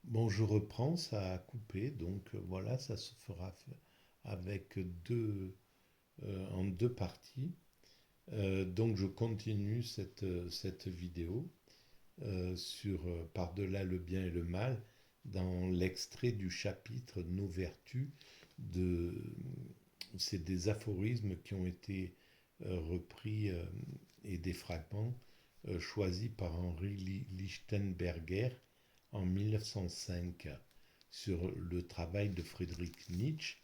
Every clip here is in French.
Bon, je reprends, ça a coupé, donc voilà, ça se fera avec en deux parties. Donc je continue cette vidéo sur Par-delà le bien et le mal dans l'extrait du chapitre Nos vertus. De, c'est des aphorismes qui ont été repris et des fragments choisis par Henri Lichtenberger en 1905 sur le travail de Friedrich Nietzsche,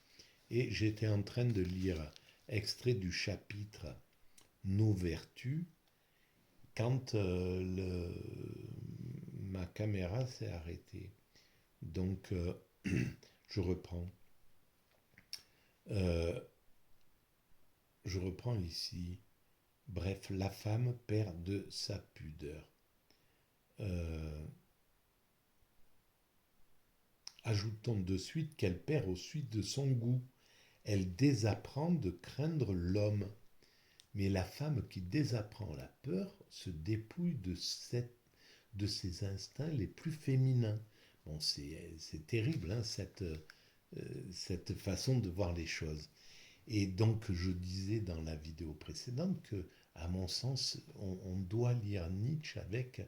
et j'étais en train de lire extrait du chapitre Nos vertus quand ma caméra s'est arrêtée. Donc je reprends. Euh, je reprends ici. Bref, la femme perd de sa pudeur. Euh, Ajoutons de suite qu'elle perd aussi de son goût. Elle désapprend de craindre l'homme. Mais la femme qui désapprend la peur se dépouille de ses instincts les plus féminins. Bon, c'est terrible, hein, cette façon de voir les choses. Et donc, je disais dans la vidéo précédente que, à mon sens, on doit lire Nietzsche avec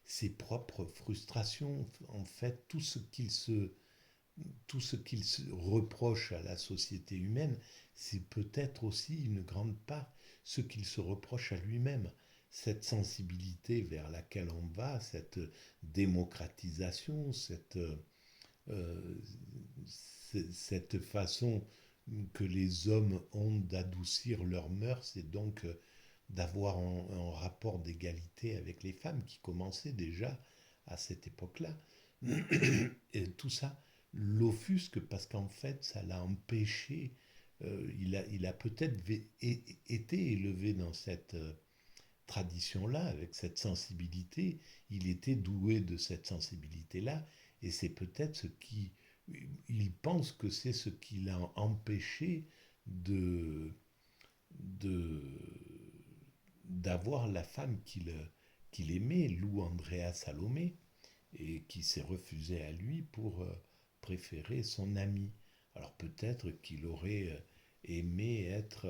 ses propres frustrations. En fait, tout ce qu'il se reproche à la société humaine, c'est peut-être aussi une grande part ce qu'il se reproche à lui-même. Cette sensibilité vers laquelle on va, cette démocratisation, euh, cette façon que les hommes ont d'adoucir leurs mœurs et donc d'avoir un rapport d'égalité avec les femmes qui commençait déjà à cette époque-là. Et tout ça l'offusque parce qu'en fait, ça l'a empêché. Il a peut-être été élevé dans cette tradition-là, avec cette sensibilité. Il était doué de cette sensibilité-là, et c'est peut-être ce qui. Il pense que c'est ce qui l'a empêché de, de d'avoir la femme qu'il aimait, Lou Andrea Salomé, et qui s'est refusée à lui pour préférer son ami. Alors peut-être qu'il aurait aimé être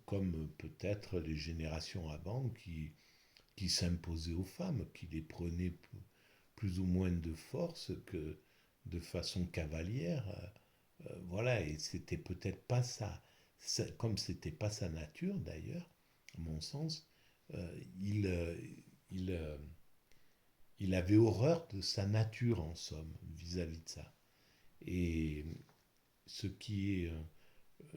comme peut-être les générations avant qui s'imposaient aux femmes, qui les prenaient plus ou moins de force que de façon cavalière. Voilà, et c'était peut-être pas ça. Comme c'était pas sa nature d'ailleurs, à mon sens, il, il, il avait horreur de sa nature en somme vis-à-vis de ça. Et ce qui, est,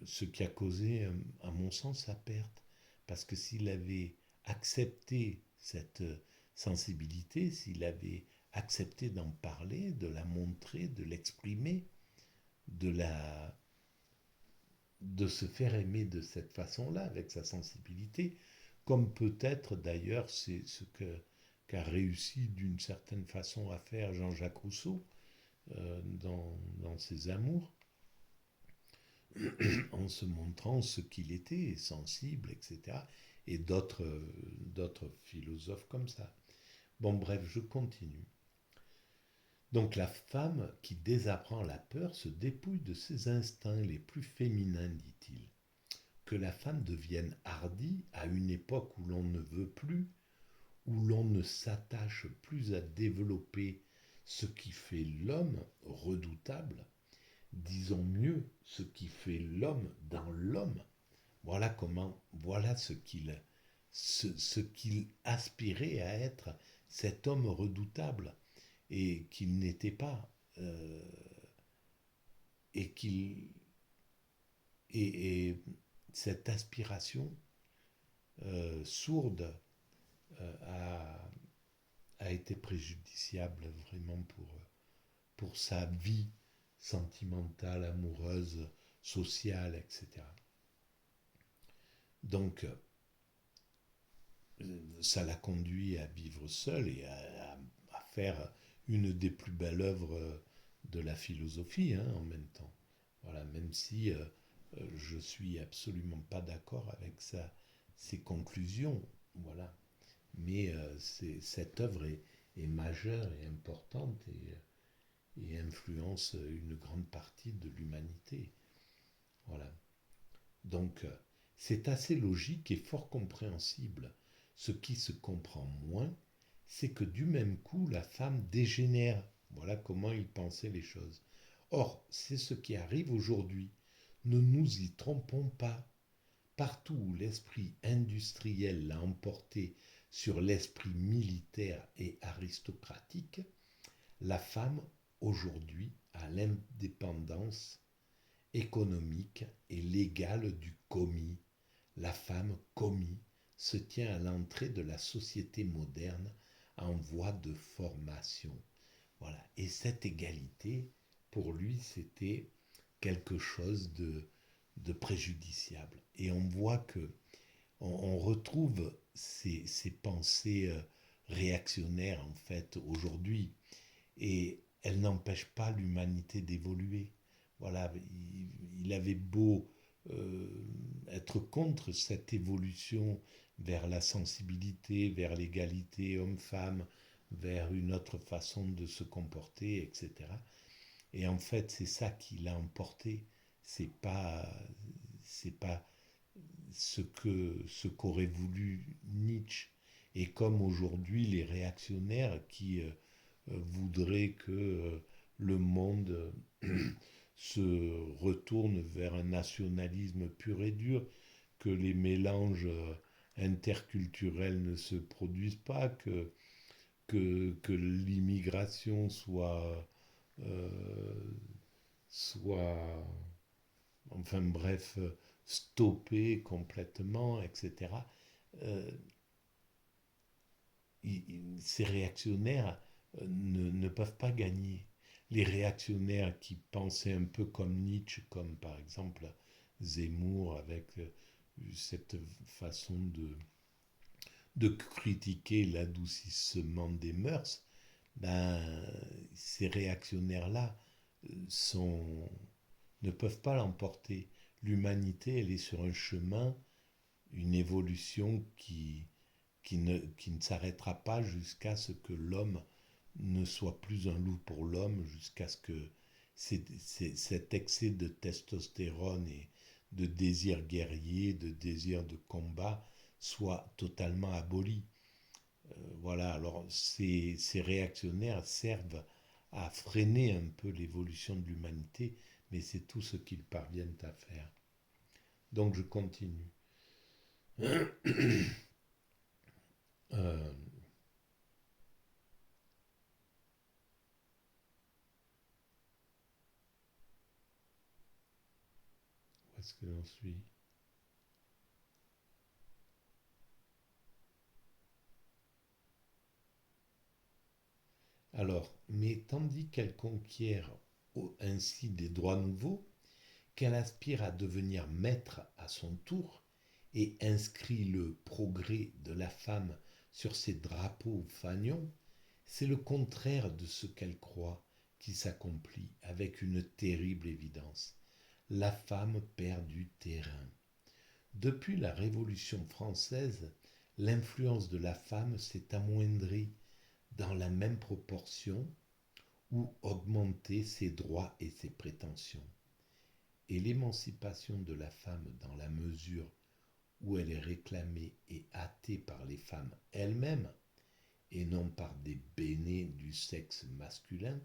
ce qui a causé, à mon sens, sa perte. Parce que s'il avait accepté cette sensibilité, s'il avait accepté d'en parler, de la montrer, de l'exprimer, de, la, de se faire aimer de cette façon-là, avec sa sensibilité, comme peut-être d'ailleurs c'est ce qu'a réussi d'une certaine façon à faire Jean-Jacques Rousseau dans ses amours, en se montrant ce qu'il était, sensible, etc. Et d'autres philosophes comme ça. Bon, bref, je continue. Donc la femme qui désapprend la peur se dépouille de ses instincts les plus féminins, dit-il. Que la femme devienne hardie à une époque où l'on ne veut plus, où l'on ne s'attache plus à développer ce qui fait l'homme redoutable, disons mieux, ce qui fait l'homme dans l'homme. Voilà ce qu'il aspirait à être, cet homme redoutable, et qu'il n'était pas, et qu'il et cette aspiration sourde a, a été préjudiciable vraiment pour sa vie sentimentale, amoureuse, sociale, etc. Donc, ça l'a conduit à vivre seul et à faire une des plus belles œuvres de la philosophie, hein, en même temps. Voilà, même si je suis absolument pas d'accord avec ses conclusions, voilà. Mais cette œuvre est majeure et importante, et influence une grande partie de l'humanité. Voilà. Donc, c'est assez logique et fort compréhensible. Ce qui se comprend moins, c'est que du même coup, la femme dégénère. Voilà comment il pensait les choses. Or, c'est ce qui arrive aujourd'hui. Ne nous y trompons pas. Partout où l'esprit industriel l'a emporté sur l'esprit militaire et aristocratique, la femme, aujourd'hui, a l'indépendance économique et légale du commis. La femme commis se tient à l'entrée de la société moderne en voie de formation. Voilà. Et cette égalité, pour lui, c'était quelque chose de préjudiciable. Et on voit que on retrouve ces pensées réactionnaires en fait aujourd'hui, et elles n'empêchent pas l'humanité d'évoluer. Voilà, il avait beau euh, être contre cette évolution vers la sensibilité, vers l'égalité homme-femme, vers une autre façon de se comporter, etc. Et en fait, c'est ça qui l'a emporté. C'est pas ce qu'aurait voulu Nietzsche. Et comme aujourd'hui les réactionnaires qui voudraient que le monde se retourne vers un nationalisme pur et dur, que les mélanges interculturels ne se produisent pas, que l'immigration euh, soit, enfin bref, stoppée complètement, etc. Euh, Ces réactionnaires ne peuvent pas gagner. Les réactionnaires qui pensaient un peu comme Nietzsche, comme par exemple Zemmour, avec cette façon de critiquer l'adoucissement des mœurs, ben, ces réactionnaires-là sont, ne peuvent pas l'emporter. L'humanité, elle est sur un chemin, une évolution qui ne s'arrêtera pas jusqu'à ce que l'homme ne soit plus un loup pour l'homme, jusqu'à ce que cet excès de testostérone et de désir guerrier, de désir de combat, soit totalement aboli. Voilà, alors ces réactionnaires servent à freiner un peu l'évolution de l'humanité, mais c'est tout ce qu'ils parviennent à faire. Donc je continue. Euh, Où est-ce que j'en suis? Alors, mais tandis qu'elle conquiert ainsi des droits nouveaux, qu'elle aspire à devenir maître à son tour et inscrit le progrès de la femme sur ses drapeaux fanions, c'est le contraire de ce qu'elle croit qui s'accomplit avec une terrible évidence. La femme perd du terrain. Depuis la Révolution française, l'influence de la femme s'est amoindrie dans la même proportion ou augmenté ses droits et ses prétentions. Et l'émancipation de la femme dans la mesure où elle est réclamée et hâtée par les femmes elles-mêmes et non par des bénés du sexe masculin,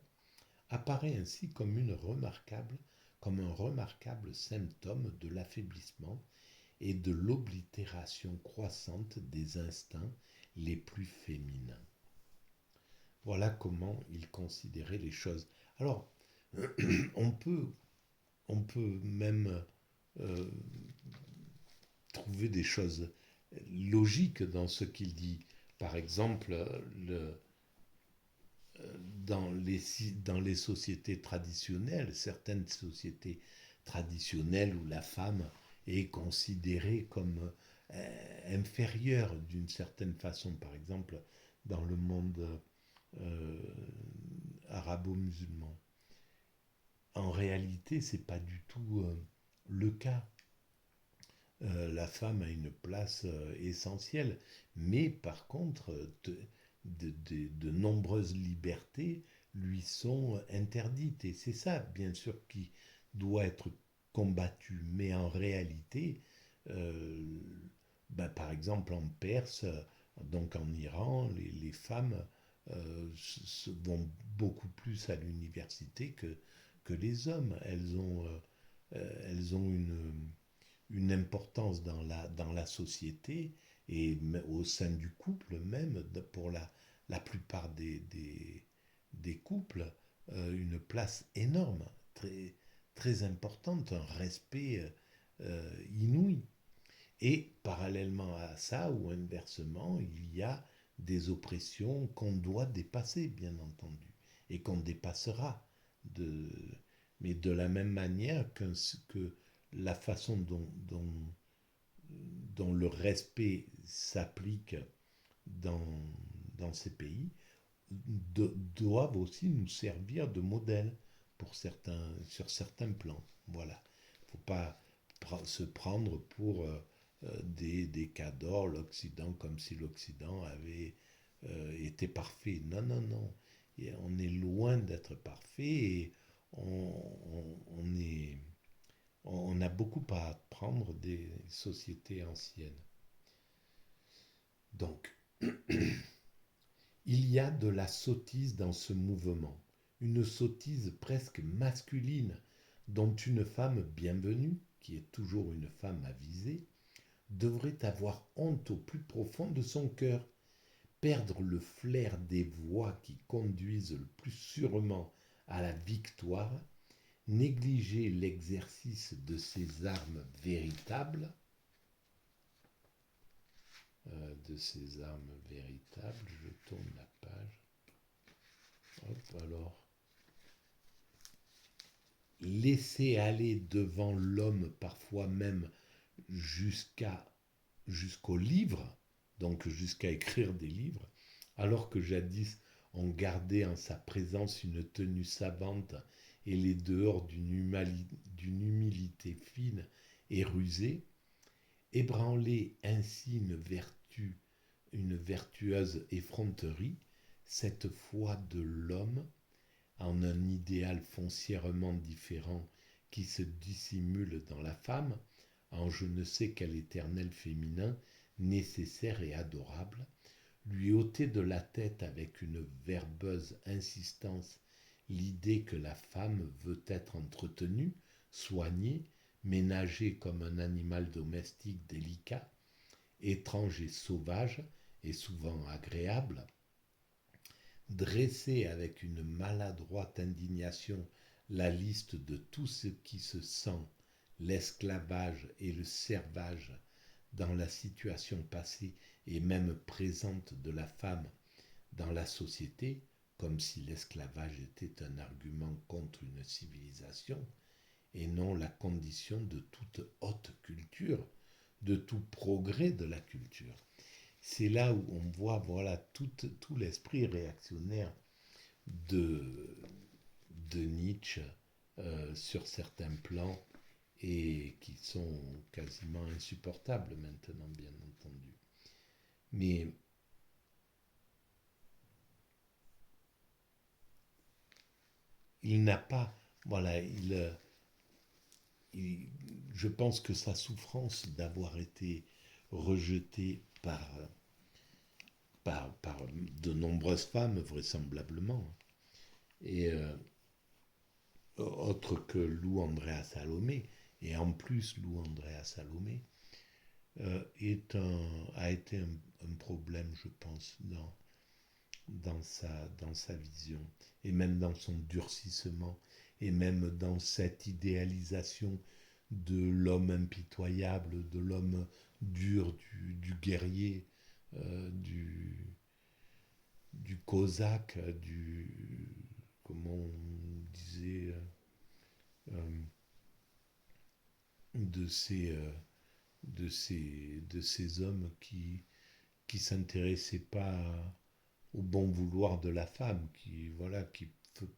apparaît ainsi comme un remarquable symptôme de l'affaiblissement et de l'oblitération croissante des instincts les plus féminins. Voilà comment il considérait les choses. Alors, on peut, on peut même euh, trouver des choses logiques dans ce qu'il dit. Par exemple, le, dans les sociétés traditionnelles, certaines sociétés traditionnelles où la femme est considérée comme inférieure d'une certaine façon, par exemple dans le monde euh, arabo-musulman. En réalité, ce n'est pas du tout le cas. La femme a une place essentielle, mais par contre, de nombreuses libertés lui sont interdites. Et c'est ça, bien sûr, qui doit être combattu. Mais en réalité, euh, ben, par exemple en Perse, donc en Iran, les femmes vont beaucoup plus à l'université que les hommes. Elles ont une importance dans la société et au sein du couple même, pour la plupart des couples, une place énorme, très importante, un respect inouï. Et parallèlement à ça, ou inversement, il y a des oppressions qu'on doit dépasser, bien entendu, et qu'on dépassera. De, mais de la même manière que la façon dont le respect s'applique dans, dans ces pays doivent aussi nous servir de modèle sur certains plans. Voilà. Il ne faut pas se prendre pour des cas d'or, l'Occident, comme si l'Occident avait été parfait. Non, non, non. Et on est loin d'être parfait et on est, on a beaucoup à apprendre des sociétés anciennes. Donc, il y a de la sottise dans ce mouvement, une sottise presque masculine dont une femme bienvenue, qui est toujours une femme avisée, devrait avoir honte au plus profond de son cœur, perdre le flair des voies qui conduisent le plus sûrement à la victoire, négliger l'exercice de ses armes véritables, je tourne la page. Hop, alors. Laisser aller devant l'homme parfois même jusqu'à jusqu'au livre, donc jusqu'à écrire des livres, alors que jadis on gardait en sa présence une tenue savante et les dehors d'une humilité fine et rusée, ébranler ainsi une vertueuse effronterie, cette foi de l'homme en un idéal foncièrement différent qui se dissimule dans la femme, en je ne sais quel éternel féminin nécessaire et adorable, lui ôter de la tête avec une verbeuse insistance l'idée que la femme veut être entretenue, soignée, ménagée comme un animal domestique délicat, étrange et sauvage, et souvent agréable, dresser avec une maladroite indignation la liste de tout ce qui se sent l'esclavage et le servage dans la situation passée et même présente de la femme dans la société, comme si l'esclavage était un argument contre une civilisation, et non la condition de toute haute culture, de tout progrès de la culture. C'est là où on voit voilà, tout l'esprit réactionnaire de, de Nietzsche sur certains plans et qui sont quasiment insupportables maintenant, bien entendu. Mais il n'a pas, voilà, il- je pense que sa souffrance d'avoir été rejeté par de nombreuses femmes, vraisemblablement, et autre que Lou Andrea Salomé, et en plus Lou Andrea Salomé, a été un problème, je pense, dans sa vision, et même dans son durcissement, et même dans cette idéalisation de l'homme impitoyable, de l'homme dur, du guerrier, du cosaque, comment on disait, euh, de ces, euh, de ces hommes qui s'intéressaient pas au bon vouloir de la femme, qui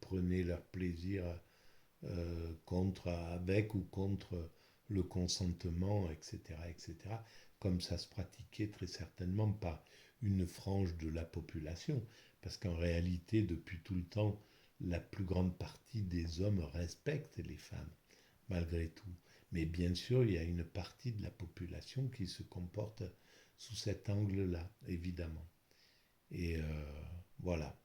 prenaient leur plaisir avec ou contre le consentement, etc., etc., comme ça se pratiquait très certainement par une frange de la population, parce qu'en réalité, depuis tout le temps, la plus grande partie des hommes respectent les femmes, malgré tout. Mais bien sûr, il y a une partie de la population qui se comporte sous cet angle-là, évidemment. Et voilà.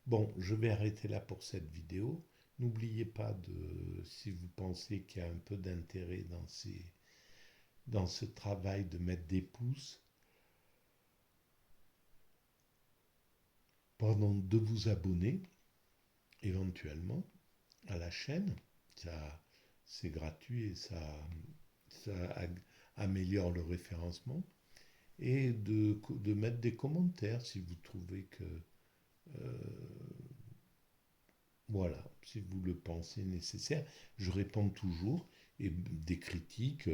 Bon, je vais arrêter là pour cette vidéo. N'oubliez pas de, si vous pensez qu'il y a un peu d'intérêt dans ce travail de mettre des pouces, pardon, de vous abonner éventuellement à la chaîne. Ça, c'est gratuit et ça améliore le référencement. Et de mettre des commentaires si vous trouvez que euh, voilà, si vous le pensez nécessaire. Je réponds toujours et des critiques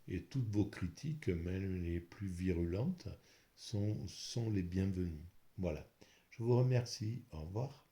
et toutes vos critiques, même les plus virulentes, sont les bienvenues. Voilà. Je vous remercie. Au revoir.